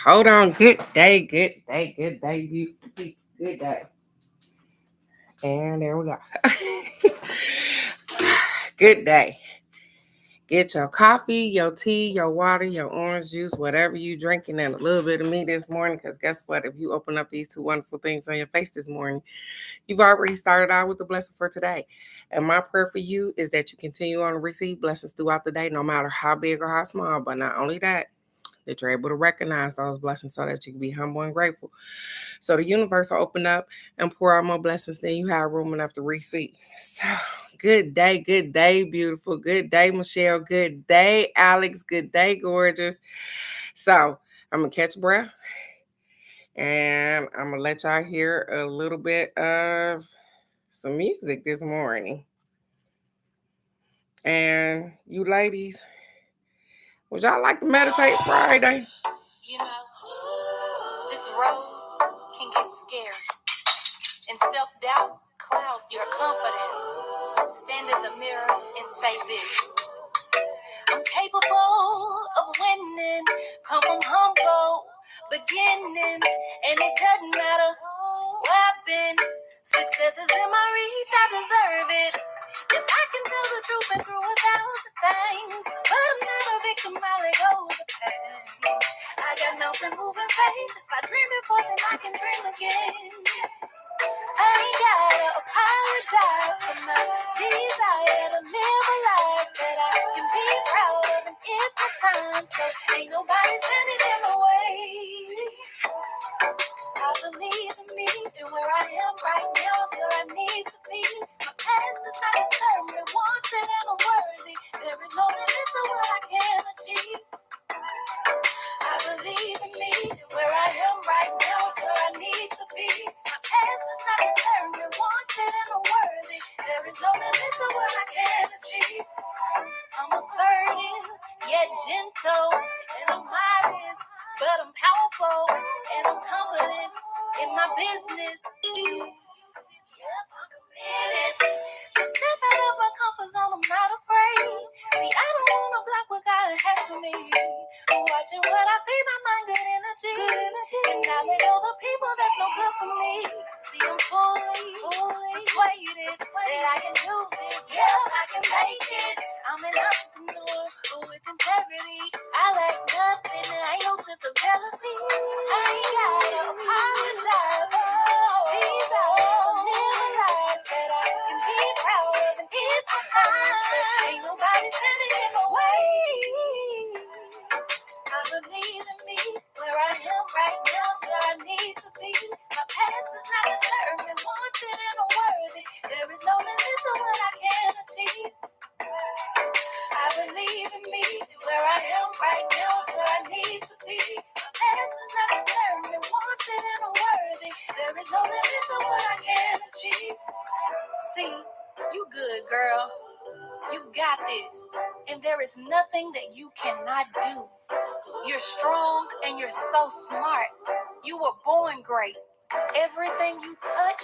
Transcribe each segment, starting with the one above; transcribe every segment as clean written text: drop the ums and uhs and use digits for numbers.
Hold on. Good day, good day, good day, beautiful people. Good day. And there we go. Good day. Get your coffee, your tea, your water, your orange juice, whatever you drinking, and a little bit of me this morning. Because guess what? If you open up these two wonderful things on your face this morning, you've already started out with the blessing for today. And my prayer for you is that you continue on to receive blessings throughout the day, no matter how big or how small. But not only that you're able to recognize those blessings so that you can be humble and grateful. So the universe will open up and pour out more blessings than you have room enough to receive. So good day, beautiful. Good day, Michelle. Good day, Alex. Good day, gorgeous. So I'm gonna catch a breath and I'm gonna let y'all hear a little bit of some music this morning. And you ladies, would y'all like to meditate Friday? You know, this road can get scary, and self-doubt clouds your confidence. Stand in the mirror and say this: I'm capable of winning, come from humble beginnings, and it doesn't matter where I've been. Success is in my reach, I deserve it. If I can tell the truth, been through 1,000 things, but I'm not a victim, I let go of the pain. I got mountain moving faith. If I dream before, then I can dream again. I ain't gotta apologize for my desire to live a life that I can be proud of, and it's my time, so ain't nobody standing in the way. I believe in me, and where I am right now is where I need to be. My past is not determined, wanted and unworthy. There is no limit to what I can achieve. I believe in me, and where I am right now is where I need to be. My past is not determined, wanted and unworthy. There is no limit to what I can achieve. I'm assertive, yet gentle, and I'm modest, but I'm powerful, and I'm confident in my business. Yep, I'm committed to step out of my comfort zone. I'm not afraid. See, I don't want to block what God has for me. I'm watching what I feed my mind, good energy. And I let go the people that's no good for me. See, I'm fully persuaded that I can do this. Yes, I can make it. I'm an entrepreneur with integrity. I lack nothing, and I ain't no sense of jealousy. I ain't gotta apologize. These are living life that I can be proud of, and it's my time. Ain't nobody standing in my way. I believe in me, where I am right now is where I need to be. My past is not determined, wanted and unworthy. There is no limit to what I can achieve. I believe in me, where I am right now is where I need to be. My past is not determined, wanted and unworthy. There is no limit to what I can achieve. See, you good, girl. You got this. And there is nothing that you cannot do. You're strong and you're so smart. You were born great. Everything you touch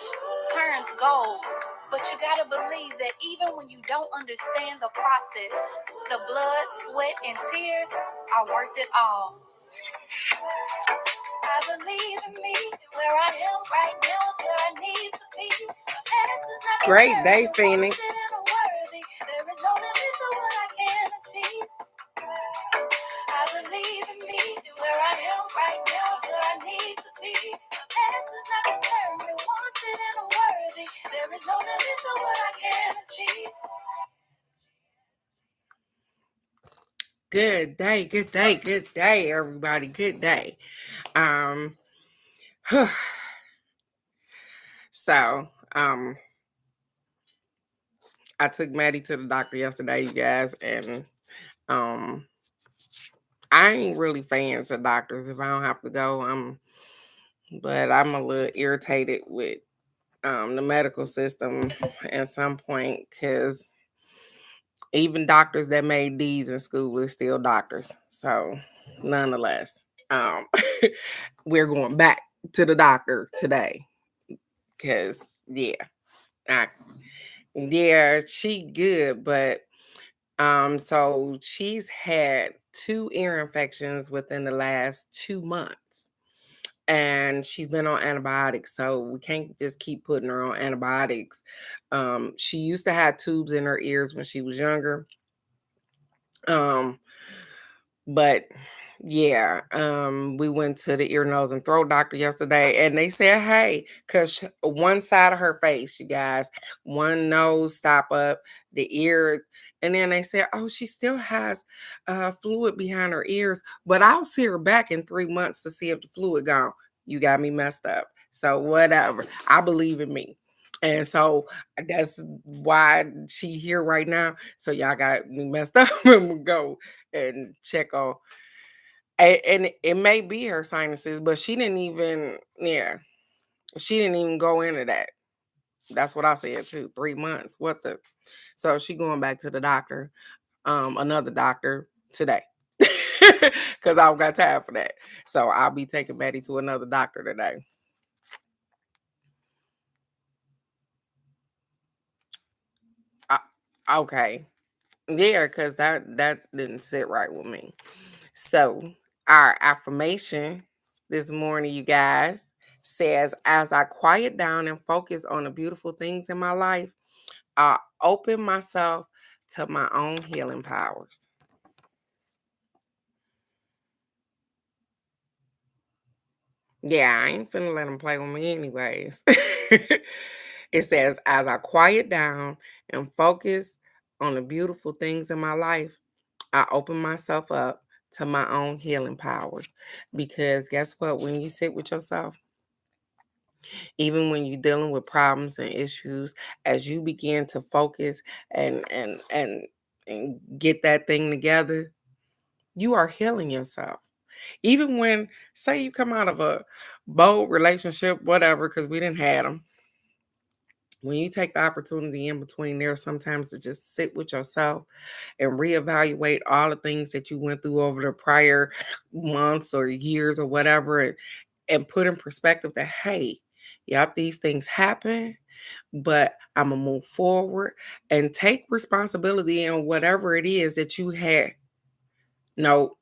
turns gold. But you gotta believe that even when you don't understand the process, the blood, sweat, and tears are worth it all. I believe in me, where I am right now is where I need to be. My past is not Great day, Phoenix. There is no limit to what I can achieve. I believe in me, where I am right now is where I need to be. My past is not determined, wanted and unworthy. There is no limit to what I can achieve. Good day, everybody. Good day. So, I took Maddie to the doctor yesterday, you guys, and I ain't really fans of doctors if I don't have to go. But I'm a little irritated with the medical system at some point because even doctors that made D's in school is still doctors. So, nonetheless, we're going back to the doctor today because, yeah, she good, but So she's had 2 ear infections within the last 2 months. And she's been on antibiotics, so we can't just keep putting her on antibiotics. She used to have tubes in her ears when she was younger. Um, but yeah, we went to the ear, nose, and throat doctor yesterday, and they said, hey, because one side of her face, you guys, one nose stop up, the ear, and then they said, oh, she still has fluid behind her ears, but I'll see her back in 3 months to see if the fluid gone. You got me messed up. So whatever. I believe in me. And so that's why she here right now. So y'all got me messed up and we go and check on. And it may be her sinuses, but she didn't even, yeah, she didn't even go into that. That's what I said too. 3 months. What the? So she going back to the doctor, another doctor today. Because I don't got time for that. So I'll be taking Betty to another doctor today. Okay. Yeah, because that didn't sit right with me. So our affirmation this morning, you guys, says, as I quiet down and focus on the beautiful things in my life, I open myself to my own healing powers. Yeah, I ain't finna let them play with me anyways. It says, as I quiet down and focus on the beautiful things in my life, I open myself up to my own healing powers. Because guess what? When you sit with yourself, even when you're dealing with problems and issues, as you begin to focus and get that thing together, you are healing yourself. Even when, say, you come out of a bold relationship, whatever, because we didn't have them. When you take the opportunity in between there, sometimes to just sit with yourself and reevaluate all the things that you went through over the prior months or years or whatever, and put in perspective that, hey, yep, these things happen, but I'm going to move forward and take responsibility in whatever it is that you had. No,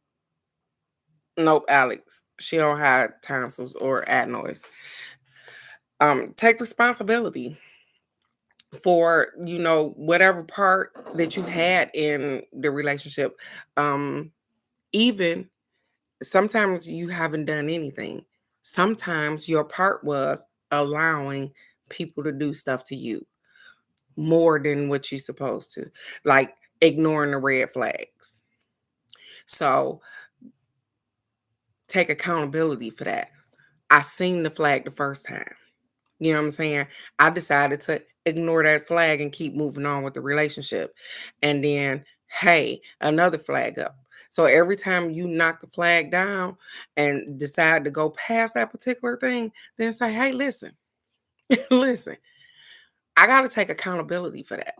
nope, Alex. She don't have tonsils or adenoids. Take responsibility for, whatever part that you had in the relationship. Even sometimes you haven't done anything. Sometimes your part was allowing people to do stuff to you more than what you're supposed to, like ignoring the red flags. So take accountability for that. I seen the flag the first time. You know what I'm saying? I decided to ignore that flag and keep moving on with the relationship. And then, hey, another flag up. So every time you knock the flag down and decide to go past that particular thing, then say, hey, listen, listen, I got to take accountability for that,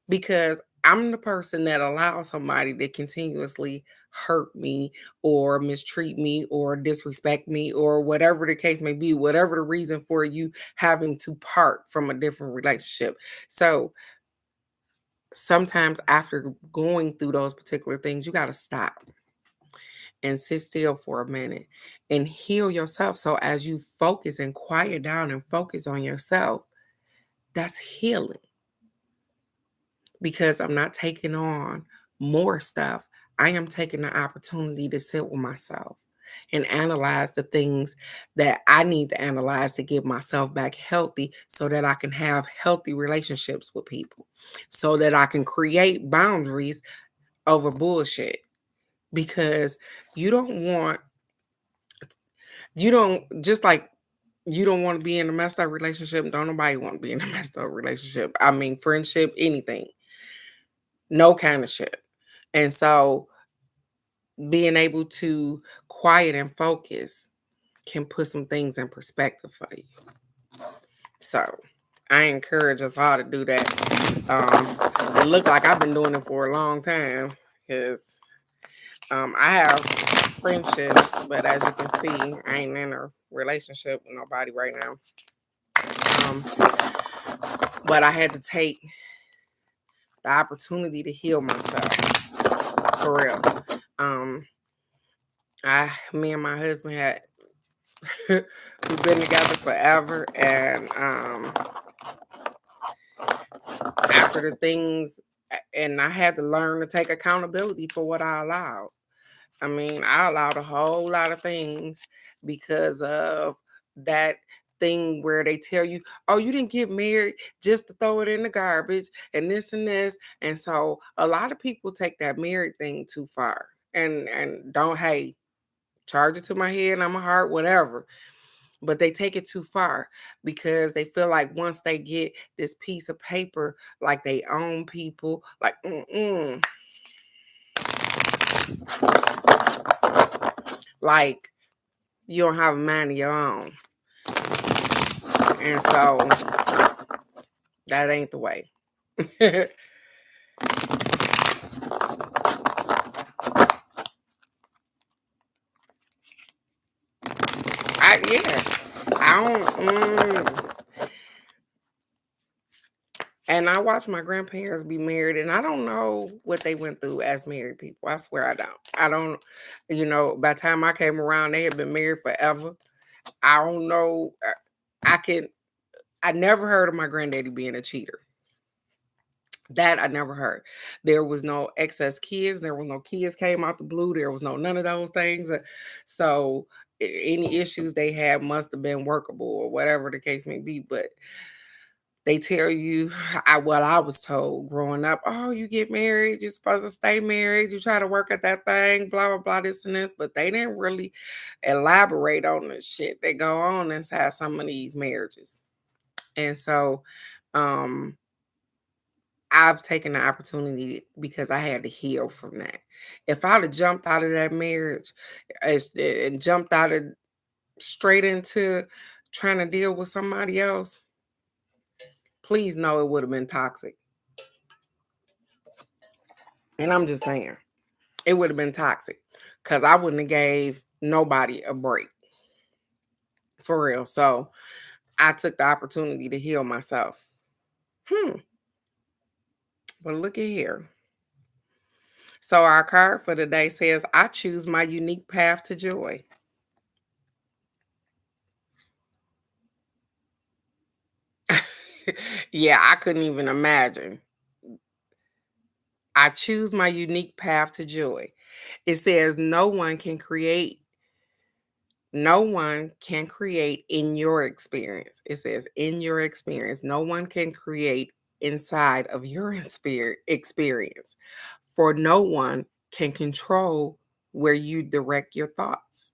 because I'm the person that allows somebody to continuously hurt me or mistreat me or disrespect me or whatever the case may be, whatever the reason for you having to part from a different relationship. So sometimes after going through those particular things, you got to stop and sit still for a minute and heal yourself. So as you focus and quiet down and focus on yourself, that's healing. Because I'm not taking on more stuff. I am taking the opportunity to sit with myself and analyze the things that I need to analyze to get myself back healthy so that I can have healthy relationships with people, so that I can create boundaries over bullshit. Because you don't want, you don't, just like you don't want to be in a messed up relationship, don't nobody want to be in a messed up relationship. I mean, friendship, anything. No kind of shit. And so being able to quiet and focus can put some things in perspective for you. So I encourage us all to do that. It looked like I've been doing it for a long time, because I have friendships, but as you can see, I ain't in a relationship with nobody right now. But I had to take the opportunity to heal myself for real. Me and my husband had we've been together forever, and after the things, and I had to learn to take accountability for what I allowed. I mean, I allowed a whole lot of things because of that thing where they tell you, oh, you didn't get married just to throw it in the garbage and this and this. And so a lot of people take that married thing too far and don't, hey, charge it to my head and I'm a heart, whatever. But they take it too far because they feel like once they get this piece of paper, like they own people, like, like you don't have a mind of your own. And so that ain't the way. And I watched my grandparents be married, and I don't know what they went through as married people. I swear I don't. I don't, by the time I came around, they had been married forever. I don't know. I never heard of my granddaddy being a cheater. That I never heard. There was no excess kids. There was no kids came out the blue. There was none of those things. So any issues they had must have been workable or whatever the case may be. But they tell you, what I was told growing up, oh, you get married, you're supposed to stay married, you try to work at that thing, blah, blah, blah, this and this. But they didn't really elaborate on the shit that go on inside some of these marriages. And so I've taken the opportunity because I had to heal from that. If I'd have jumped out of that marriage and jumped out of straight into trying to deal with somebody else, please know it would have been toxic. And I'm just saying, it would have been toxic because I wouldn't have gave nobody a break. For real. So I took the opportunity to heal myself. But look at here. So our card for today says, I choose my unique path to joy. Yeah, I couldn't even imagine. I choose my unique path to joy. It says no one can create in your experience. It says in your experience. No one can create inside of your experience. For no one can control where you direct your thoughts.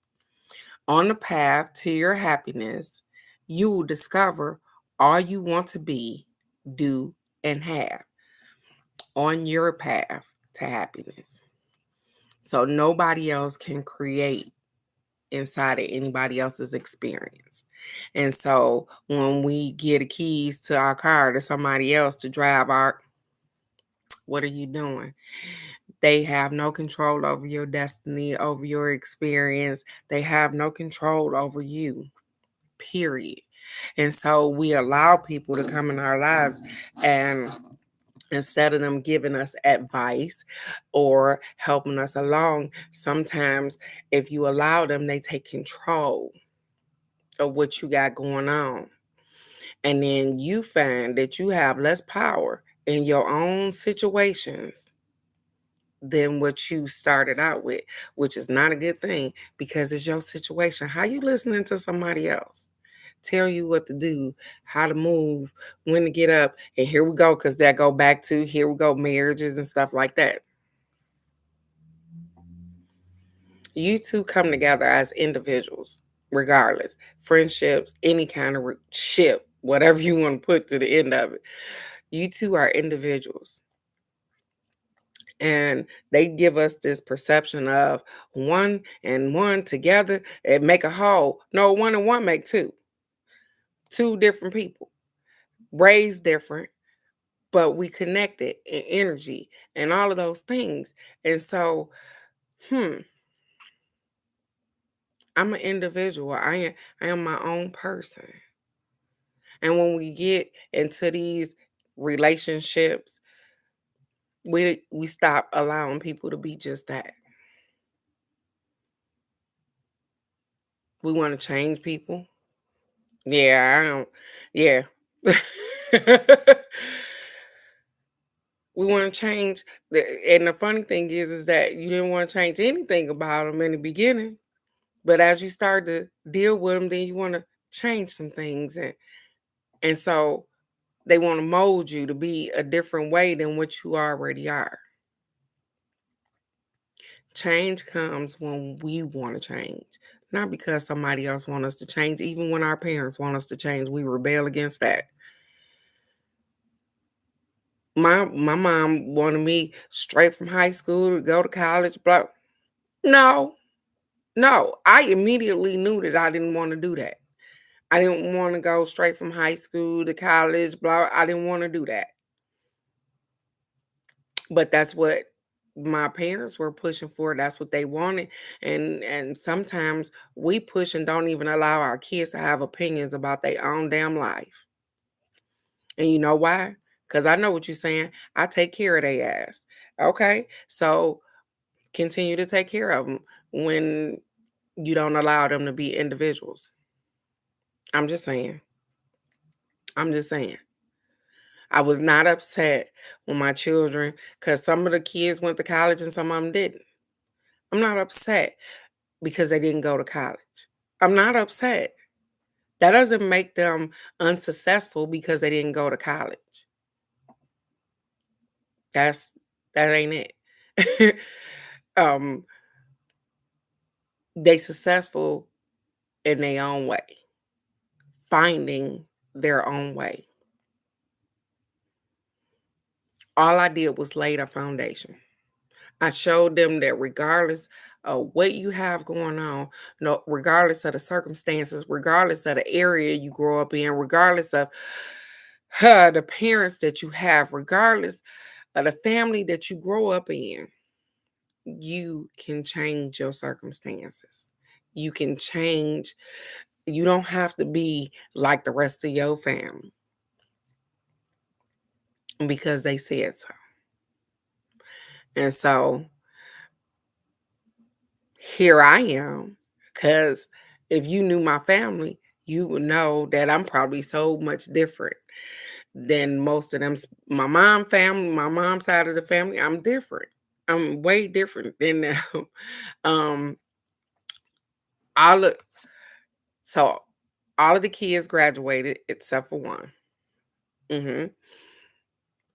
On the path to your happiness, you will discover all you want to be, do, and have on your path to happiness. So nobody else can create inside of anybody else's experience. And so when we give the keys to our car to somebody else to drive what are you doing? They have no control over your destiny, over your experience. They have no control over you, period. And so we allow people to come in our lives, and instead of them giving us advice or helping us along, sometimes if you allow them, they take control of what you got going on. And then you find that you have less power in your own situations than what you started out with, which is not a good thing because it's your situation. How you listening to somebody else tell you what to do, how to move, when to get up, and here we go, because that go back to here we go, marriages and stuff like that. You two come together as individuals, regardless, friendships, any kind of ship, whatever you want to put to the end of it. You two are individuals. And they give us this perception of one and one together and make a whole. No, one and one make two. Two different people, raised different, but we connected in energy and all of those things. And so, I'm an individual. I am my own person. And when we get into these relationships, We stop allowing people to be just that. We want to change people. Yeah, I don't. Yeah. We want to change. And the funny thing is that you didn't want to change anything about them in the beginning. But as you start to deal with them, then you want to change some things. And so they want to mold you to be a different way than what you already are. Change comes when we want to change, not because somebody else wants us to change. Even when our parents want us to change, we rebel against that. My mom wanted me straight from high school to go to college, but no, no. I immediately knew that I didn't want to do that. I didn't want to go straight from high school to college, blah. I didn't want to do that. But that's what my parents were pushing for. That's what they wanted. And sometimes we push and don't even allow our kids to have opinions about their own damn life. And you know why? Because I know what you're saying. I take care of their ass. Okay. So continue to take care of them when you don't allow them to be individuals. I'm just saying. I'm just saying. I was not upset with my children because some of the kids went to college and some of them didn't. I'm not upset because they didn't go to college. I'm not upset. That doesn't make them unsuccessful because they didn't go to college. That ain't it. um, they successful in their own way, finding their own way. All I did was lay a foundation. I showed them that regardless of what you have going on, no, regardless of the circumstances, regardless of the area you grow up in, regardless of the parents that you have, regardless of the family that you grow up in, you can change your circumstances. You can change. You don't have to be like the rest of your family because they said so. And so here I am, because if you knew my family, you would know that I'm probably so much different than most of them. My mom's side of the family, I'm different. I'm way different than them. um, all of so all of the kids graduated except for one.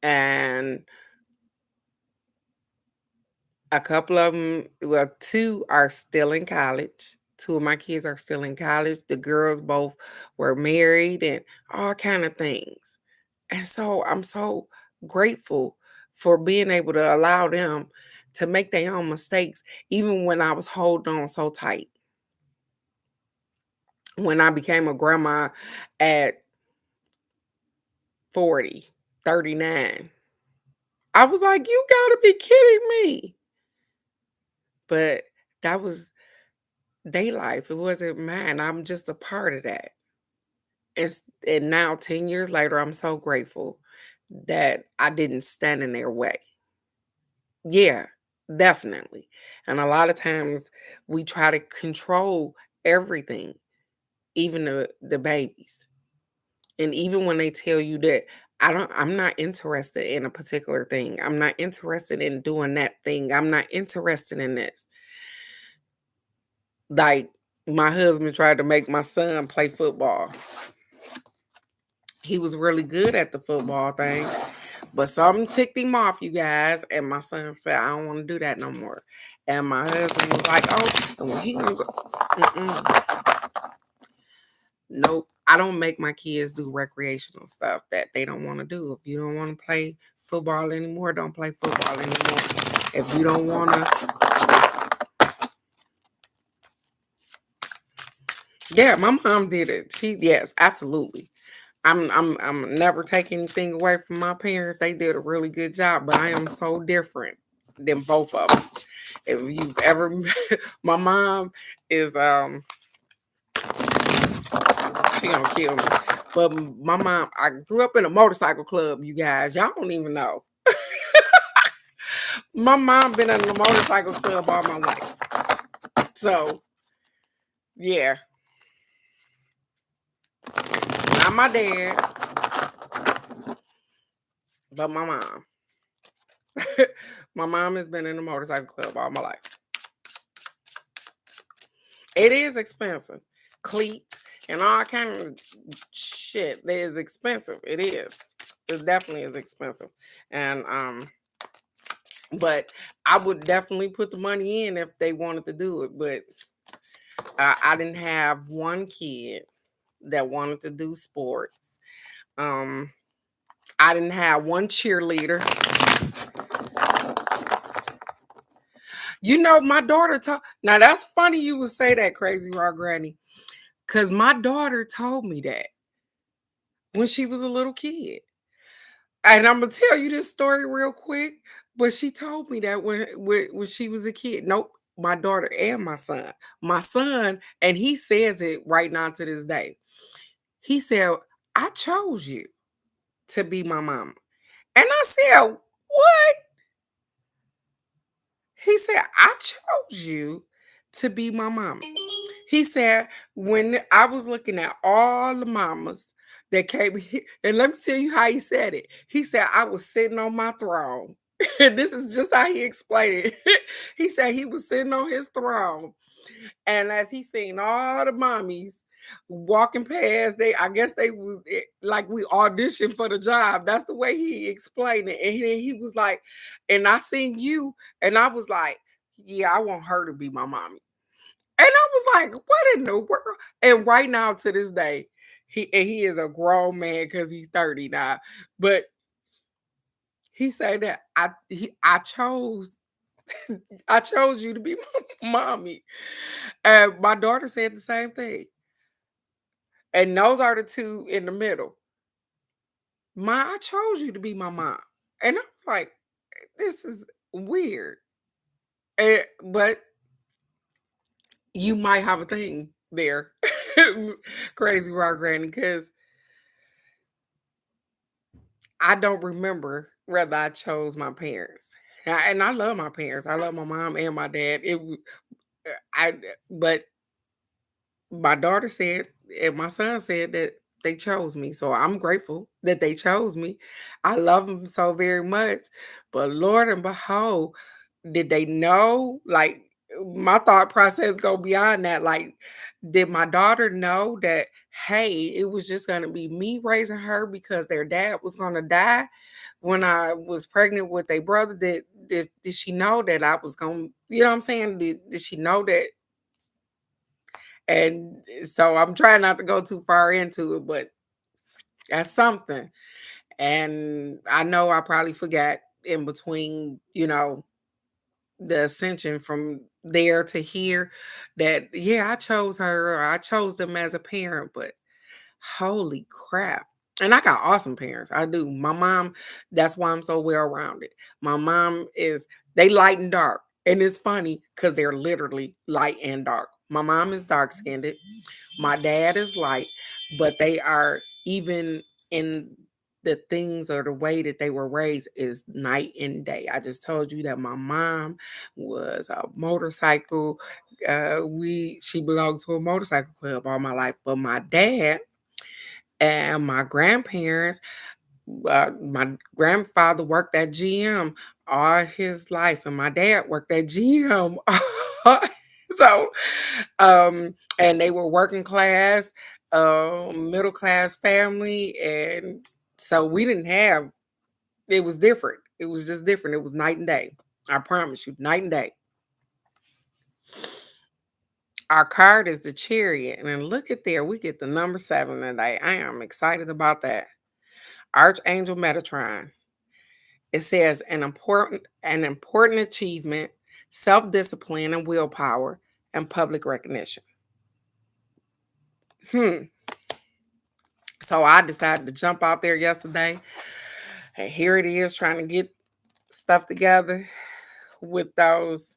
And a couple of them, well, two are still in college. Two of my kids are still in college. The girls both were married and all kind of things. And so I'm so grateful for being able to allow them to make their own mistakes, even when I was holding on so tight. When I became a grandma at 40, 39, I was like, you gotta be kidding me. But that was their life. It wasn't mine. I'm just a part of that. And now 10 years later, I'm so grateful that I didn't stand in their way. Yeah, definitely. And a lot of times we try to control everything, even the babies. And even when they tell you that I'm not interested in a particular thing. I'm not interested in doing that thing. I'm not interested in this. Like my husband tried to make my son play football. He was really good at the football thing, but something ticked him off, you guys. And my son said, I don't want to do that no more. And my husband was like, oh, well, he gonna go. Nope. I don't make my kids do recreational stuff that they don't want to do. If you don't want to play football anymore, don't play football anymore. If you don't want to. Yeah, my mom did it. Yes, absolutely. I'm never taking anything away from my parents. They did a really good job, but I am so different than both of them. If you've ever my mom is she gonna kill me. But my mom, I grew up in a motorcycle club, you guys. Y'all don't even know. My mom been in the motorcycle club all my life. So, yeah. Not my dad, but my mom. My mom has been in the motorcycle club all my life. It is expensive. Cleats and all kind of shit. It is expensive. It is. It definitely is expensive. And but I would definitely put the money in if they wanted to do it. But I didn't have one kid that wanted to do sports. I didn't have one cheerleader. You know, my daughter told. Now that's funny you would say that, Crazy Raw Granny, because my daughter told me that when she was a little kid. And I'm gonna tell you this story real quick. But she told me that when she was a kid. Nope, my daughter and my son. My son, and he says it right now to this day. He said, "I chose you to be my mama." And I said, "What?" He said, "I chose you to be my mama." He said, when I was looking at all the mamas that came here, and let me tell you how he said it. He said, I was sitting on my throne. And this is just how he explained it. He said he was sitting on his throne. And as he seen all the mommies walking past, I guess they was like we auditioned for the job. That's the way he explained it. And he was like, and I seen you, and I was like, yeah, I want her to be my mommy. And I was like, what in the world? And right now to this day, he is a grown man because he's 30 now. But he said that I chose I chose you to be my mommy. And my daughter said the same thing. And those are the two in the middle. I chose you to be my mom. And I was like, this is weird. But you might have a thing there, Crazy Rock Granny, because I don't remember whether I chose my parents. And I love my parents. I love my mom and my dad. But my daughter said, and my son said that they chose me. So I'm grateful that they chose me. I love them so very much. But Lord and behold, did they know? Like my thought process go beyond that. Like, did my daughter know that, hey, it was just gonna be me raising her because their dad was gonna die when I was pregnant with a brother? Did she know that I was gonna, you know what I'm saying? Did she know that? And so I'm trying not to go too far into it, but that's something. And I know I probably forgot in between, the ascension from there to here that, yeah, I chose her or I chose them as a parent, but holy crap. And I got awesome parents. I do. My mom, that's why I'm so well rounded. My mom they light and dark. And it's funny because they're literally light and dark. My mom is dark skinned. My dad is light, but they are even in the things or the way that they were raised is night and day. I just told you that my mom was a motorcycle. She belonged to a motorcycle club all my life, but my dad and my grandparents, my grandfather worked at GM all his life, and my dad worked at GM. So, and they were working class, middle class family, and so we didn't have. It was different. It was just different. It was night and day. I promise you, night and day. Our card is the Chariot, and then look at there, we get the number 7 today. I am excited about that. Archangel Metatron. It says an important achievement, self-discipline and willpower, and public recognition. So I decided to jump out there yesterday, and here it is trying to get stuff together with those.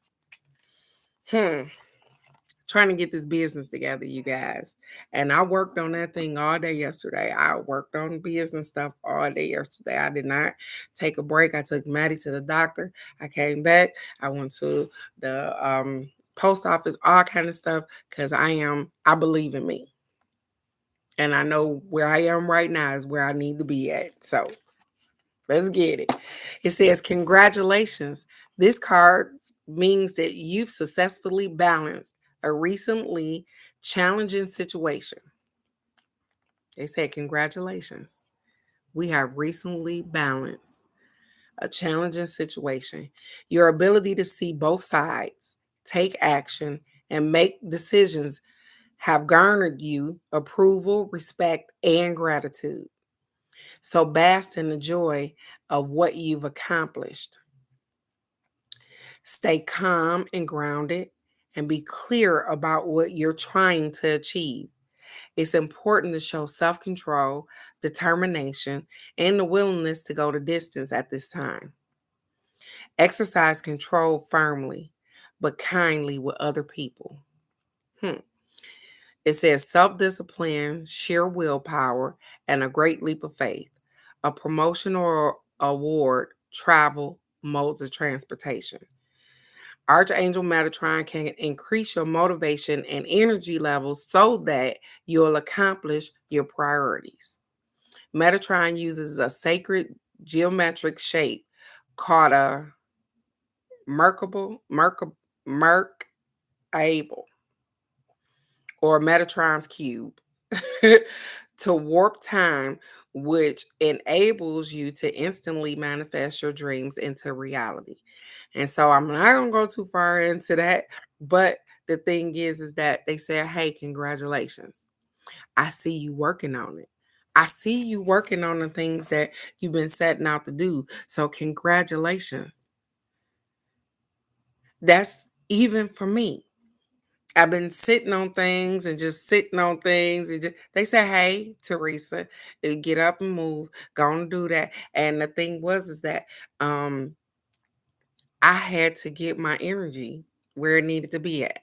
trying to get this business together, you guys. And I worked on that thing all day yesterday. I worked on business stuff all day yesterday. I did not take a break. I took Maddie to the doctor. I came back. I went to the post office, all kind of stuff, because I believe in me. And I know where I am right now is where I need to be at. So let's get it. It says, congratulations. This card means that you've successfully balanced a recently challenging situation. They said, congratulations. We have recently balanced a challenging situation. Your ability to see both sides, take action, and make decisions have garnered you approval, respect, and gratitude. So bask in the joy of what you've accomplished. Stay calm and grounded and be clear about what you're trying to achieve. It's important to show self control, determination, and the willingness to go the distance at this time. Exercise control firmly, but kindly with other people. It says self discipline, sheer willpower, and a great leap of faith. A promotion or award, travel, modes of transportation. Archangel Metatron can increase your motivation and energy levels so that you'll accomplish your priorities. Metatron uses a sacred geometric shape called a Merkable, Merkable, or Metatron's cube to warp time, which enables you to instantly manifest your dreams into reality. And so I'm not going to go too far into that, but the thing is that they said, hey, congratulations. I see you working on it. I see you working on the things that you've been setting out to do. So congratulations. That's even for me. I've been sitting on things and just sitting on things. And they say, hey, Teresa, get up and move. Go and do that. And the thing is that I had to get my energy where it needed to be at.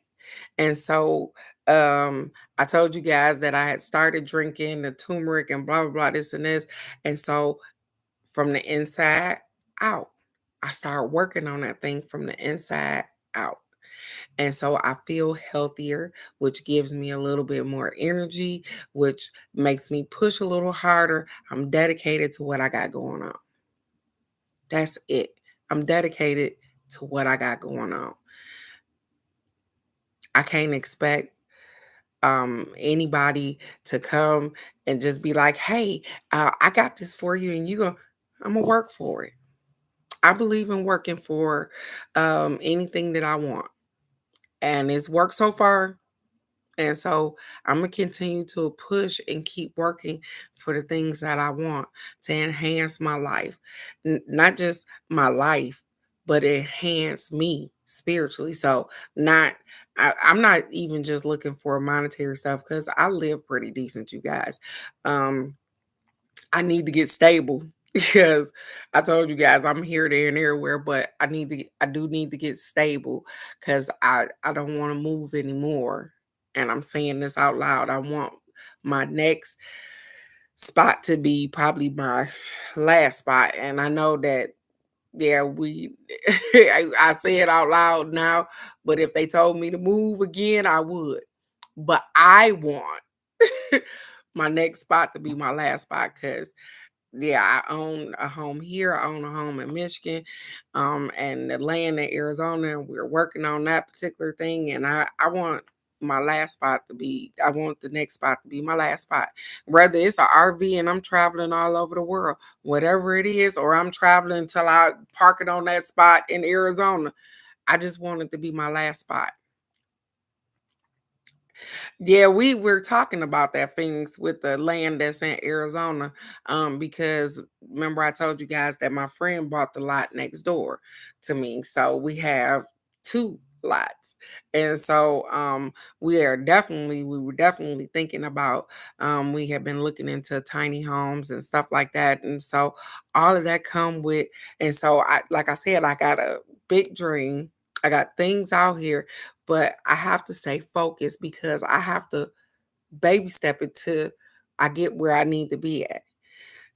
And so I told you guys that I had started drinking the turmeric and blah, blah, blah, this and this. And so from the inside out, I started working on that thing from the inside out. And so I feel healthier, which gives me a little bit more energy, which makes me push a little harder. I'm dedicated to what I got going on. That's it. I'm dedicated to what I got going on. I can't expect anybody to come and just be like, hey, I got this for you, and I'm going to work for it. I believe in working for anything that I want. And it's worked so far. And so I'm going to continue to push and keep working for the things that I want to enhance my life. Not just my life, but enhance me spiritually. So I'm not even just looking for monetary stuff because I live pretty decent, you guys. I need to get stable because I told you guys I'm here, there, and everywhere, but I do need to get stable because I don't want to move anymore. And I'm saying this out loud. I want my next spot to be probably my last spot. And I know that, yeah, I say it out loud now, but if they told me to move again, I would. But I want my next spot to be my last spot because yeah, I own a home here. I own a home in Michigan, and the land in Arizona. And we're working on that particular thing. And I want my last spot to be, I want the next spot to be my last spot. Whether it's an RV and I'm traveling all over the world, whatever it is, or I'm traveling until I park it on that spot in Arizona. I just want it to be my last spot. Yeah, we were talking about that Phoenix with the land that's in Arizona. Because remember I told you guys that my friend bought the lot next door to me. So we have two lots. And so we were definitely thinking about we have been looking into tiny homes and stuff like that. And so all of that come with, and so I like I said, I got a big dream. I got things out here, but I have to stay focused because I have to baby step it till I get where I need to be at.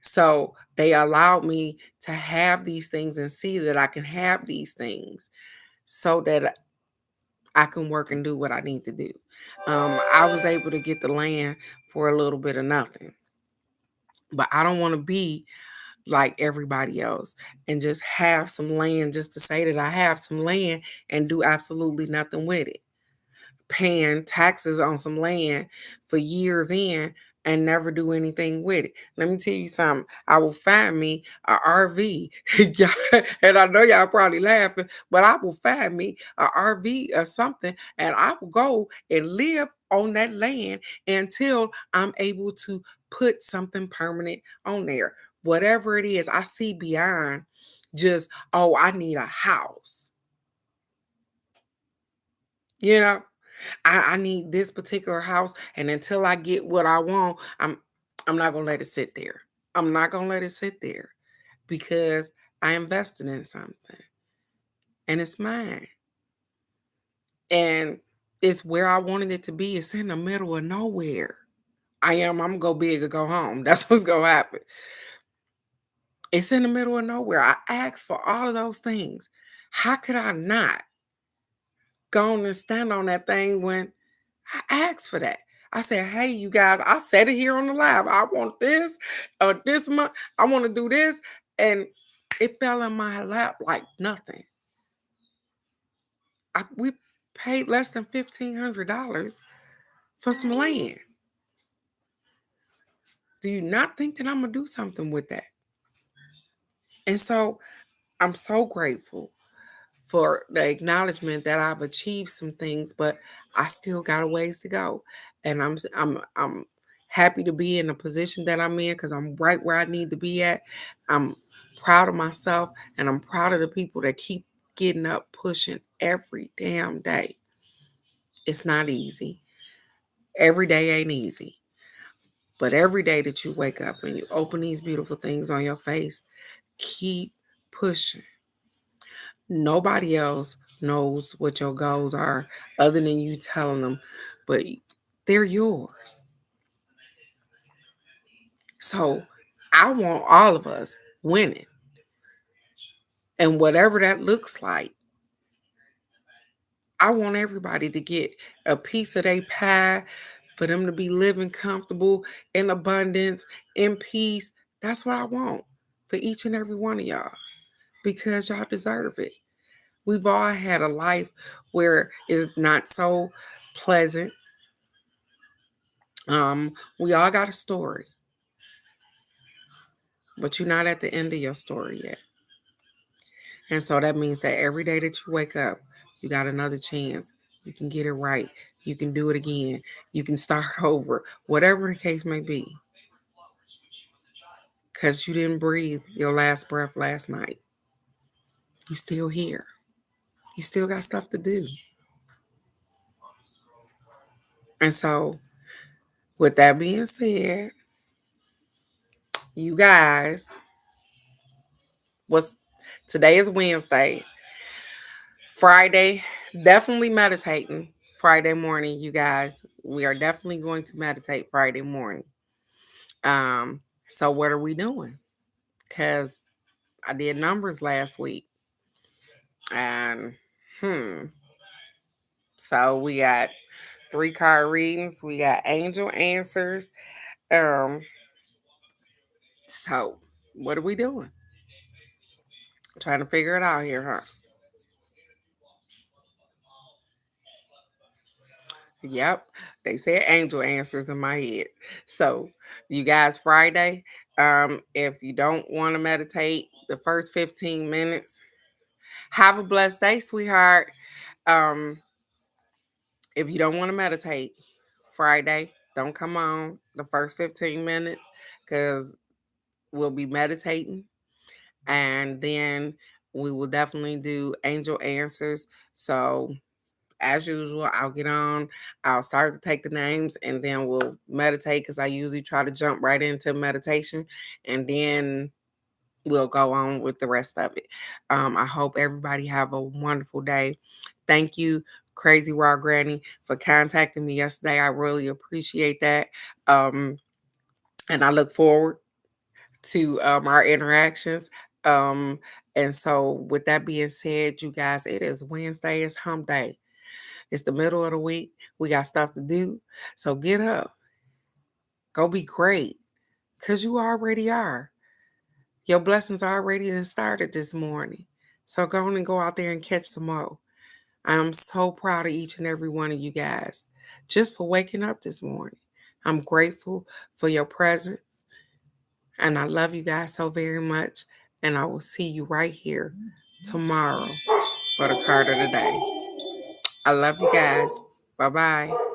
So they allowed me to have these things and see that I can have these things so that I can work and do what I need to do. I was able to get the land for a little bit of nothing, but I don't want to be like everybody else and just have some land just to say that I have some land and do absolutely nothing with it. Paying taxes on some land for years in and never do anything with it. Let me tell you something. I will find me a RV. And I know y'all probably laughing, but I will find me a RV or something and I will go and live on that land until I'm able to put something permanent on there. Whatever it is, I see beyond just, oh, I need a house. You know, I need this particular house, and until I get what I want, I'm not gonna let it sit there. I'm not gonna let it sit there because I invested in something and it's mine. And it's where I wanted it to be. It's in the middle of nowhere. I'm gonna go big or go home. That's what's gonna happen. It's in the middle of nowhere. I asked for all of those things. How could I not go on and stand on that thing when I asked for that? I said, hey, you guys, I said it here on the live. I want this this month. I want to do this. And it fell in my lap like nothing. We paid less than $1,500 for some land. Do you not think that I'm going to do something with that? And so I'm so grateful for the acknowledgement that I've achieved some things, but I still got a ways to go. And I'm happy to be in the position that I'm in because I'm right where I need to be at. I'm proud of myself and I'm proud of the people that keep getting up, pushing every damn day. It's not easy. Every day ain't easy. But every day that you wake up and you open these beautiful things on your face, keep pushing. Nobody else knows what your goals are other than you telling them, but they're yours. So I want all of us winning. And whatever that looks like, I want everybody to get a piece of their pie, for them to be living comfortable, in abundance, in peace. That's what I want for each and every one of y'all because y'all deserve it. We've all had a life where it's not so pleasant. We all got a story, but you're not at the end of your story yet. And so that means that every day that you wake up, you got another chance. You can get it right. You can do it again. You can start over, whatever the case may be. Because you didn't breathe your last breath last night. You still here. You still got stuff to do. And so, with that being said, you guys, what's today is Wednesday. Friday, definitely meditating Friday morning, you guys. We are definitely going to meditate Friday morning. So what are we doing? Because I did numbers last week. And so we got 3 card readings, we got angel answers. So what are we doing? Trying to figure it out here, huh? Yep, they said angel answers in my head. So, you guys, Friday, if you don't want to meditate the first 15 minutes, have a blessed day, sweetheart. Um, if you don't want to meditate Friday, don't come on the first 15 minutes because we'll be meditating and then we will definitely do angel answers. So, as usual, I'll get on, I'll start to take the names, and then we'll meditate because I usually try to jump right into meditation, and then we'll go on with the rest of it. I hope everybody have a wonderful day. Thank you, Crazy Raw Granny, for contacting me yesterday. I really appreciate that. And I look forward to our interactions. And so, with that being said, you guys, it is Wednesday. It's hump day. It's the middle of the week. We got stuff to do. So get up. Go be great. Because you already are. Your blessings already started this morning. So go on and go out there and catch some more. I'm so proud of each and every one of you guys just for waking up this morning. I'm grateful for your presence. And I love you guys so very much. And I will see you right here tomorrow for the card of the day. I love you guys. Bye-bye.